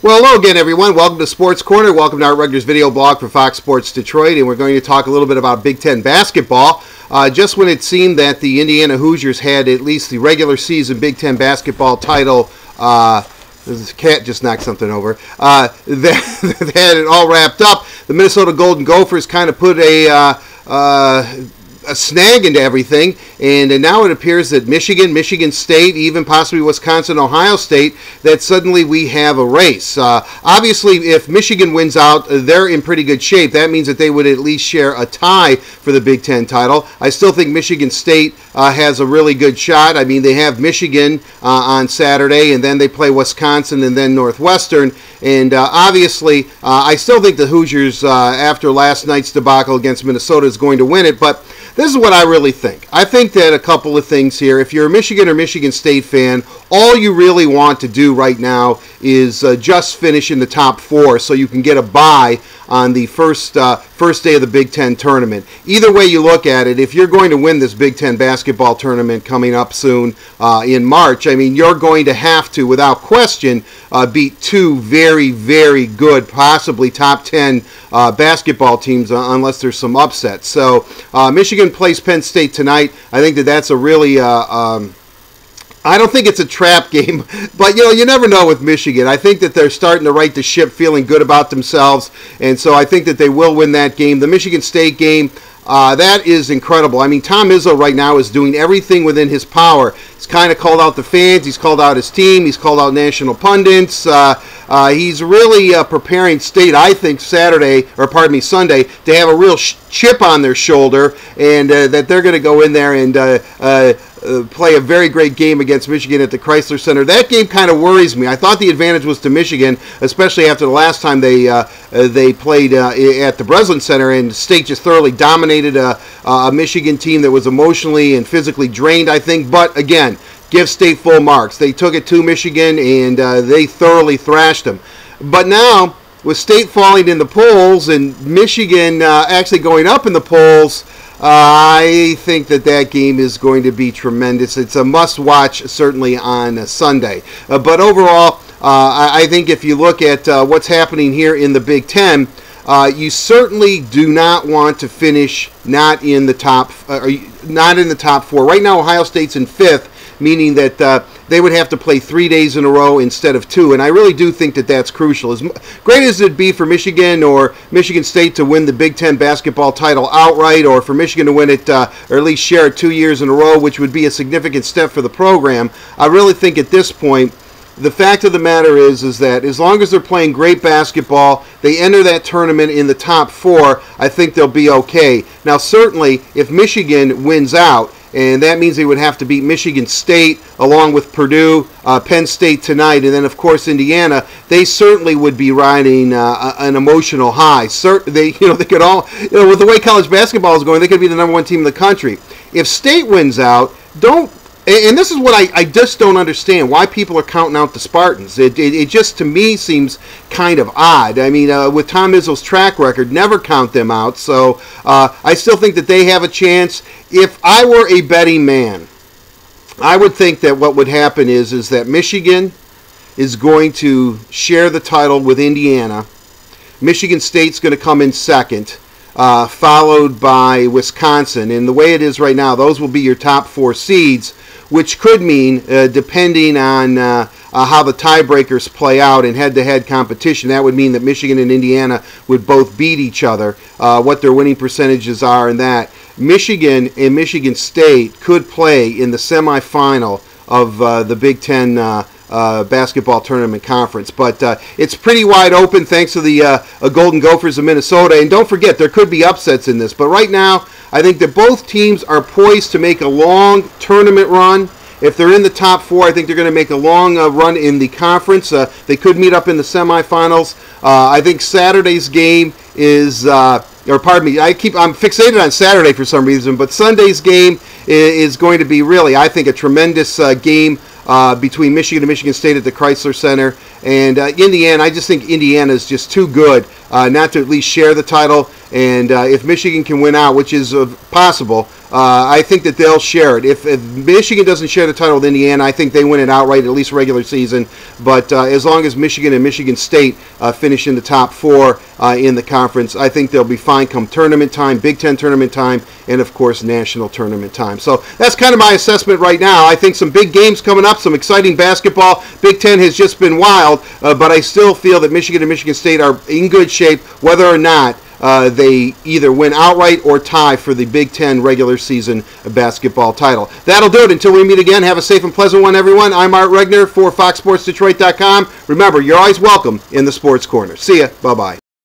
Well, hello again, everyone. Welcome to Sports Corner. Welcome to Art Regner's video blog for Fox Sports Detroit, and we're going to talk a little bit about Big Ten basketball. Just when it seemed that the Indiana Hoosiers had at least the regular season Big Ten basketball title, this cat just knocked something over, that had it all wrapped up, the Minnesota Golden Gophers kind of put a snag into everything, and now it appears that Michigan State, even possibly Wisconsin, Ohio State, that suddenly we have a race. Obviously, if Michigan wins out, they're in pretty good shape. That means that they would at least share a tie for the Big Ten title. I still think Michigan State has a really good shot. I mean, they have Michigan on Saturday, and then they play Wisconsin and then Northwestern. And obviously, I still think the Hoosiers, after last night's debacle against Minnesota, is going to win it. But this is what I really think. I think that a couple of things here. If you're a Michigan or Michigan State fan, all you really want to do right now is just finish in the top four so you can get a bye on the first day of the Big Ten tournament. Either way you look at it, if you're going to win this Big Ten basketball tournament coming up soon in March, I mean, you're going to have to, without question, beat two very, very good, possibly top 10 basketball teams unless there's some upsets. So Michigan plays Penn State tonight. I think that that's a really I don't think it's a trap game, but you never know with Michigan. I think that they're starting to right the ship, feeling good about themselves, and so I think that they will win that game. The Michigan State game, that is incredible. I mean, Tom Izzo right now is doing everything within his power. He's kind of called out the fans. He's called out his team. He's called out national pundits. He's really preparing State, I think, Sunday, to have a real chip on their shoulder, and that they're going to go in there and play a very great game against Michigan at the Chrysler Center. That game kind of worries me. I thought the advantage was to Michigan, especially after the last time they played at the Breslin Center, and State just thoroughly dominated a Michigan team that was emotionally and physically drained, I think. But again, give State full marks. They took it to Michigan, and they thoroughly thrashed them. But now, with State falling in the polls and Michigan actually going up in the polls, I think that game is going to be tremendous. It's a must-watch, certainly, on Sunday. But overall, I think if you look at what's happening here in the Big Ten, you certainly do not want to finish not in the top four. Right now, Ohio State's in fifth, meaning that they would have to play 3 days in a row instead of two, and I really do think that that's crucial. As great as it'd be for Michigan or Michigan State to win the Big Ten basketball title outright, or for Michigan to win it, or at least share it 2 years in a row, which would be a significant step for the program, I really think at this point, the fact of the matter is that as long as they're playing great basketball, they enter that tournament in the top four, I think they'll be okay. Now, certainly, if Michigan wins out, and that means they would have to beat Michigan State along with Purdue, Penn State tonight, and then, of course, Indiana. They certainly would be riding an emotional high. They could all, with the way college basketball is going, they could be the number one team in the country. If State wins out, and this is what I just don't understand, why people are counting out the Spartans. It just, to me, seems kind of odd. I mean, with Tom Izzo's track record, never count them out. So I still think that they have a chance. If I were a betting man, I would think that what would happen is that Michigan is going to share the title with Indiana. Michigan State's going to come in second, followed by Wisconsin. And the way it is right now, those will be your top four seeds, which could mean, depending on how the tiebreakers play out in head-to-head competition, that would mean that Michigan and Indiana would both beat each other, what their winning percentages are, and that Michigan and Michigan State could play in the semifinal of the Big Ten basketball tournament conference. But it's pretty wide open thanks to the Golden Gophers of Minnesota. And don't forget, there could be upsets in this. But right now, I think that both teams are poised to make a long tournament run. If they're in the top four, I think they're going to make a long run in the conference. They could meet up in the semifinals. I think Saturday's game is, I'm fixated on Saturday for some reason, but Sunday's game is going to be really, I think, a tremendous game between Michigan and Michigan State at the Chrysler Center. And Indiana, I just think Indiana is just too good not to at least share the title. And if Michigan can win out, which is possible, I think that they'll share it. If Michigan doesn't share the title with Indiana, I think they win it outright, at least regular season. But as long as Michigan and Michigan State finish in the top 4 in the conference, I think they'll be fine come tournament time, Big Ten tournament time, and of course national tournament time. So that's kind of my assessment right now. I think some big games coming up, some exciting basketball. Big Ten has just been wild, but I still feel that Michigan and Michigan State are in good shape, whether or not they either win outright or tie for the Big Ten regular season basketball title. That'll do it. Until we meet again, have a safe and pleasant one, everyone. I'm Art Regner for FoxSportsDetroit.com. Remember, you're always welcome in the Sports Corner. See ya. Bye-bye.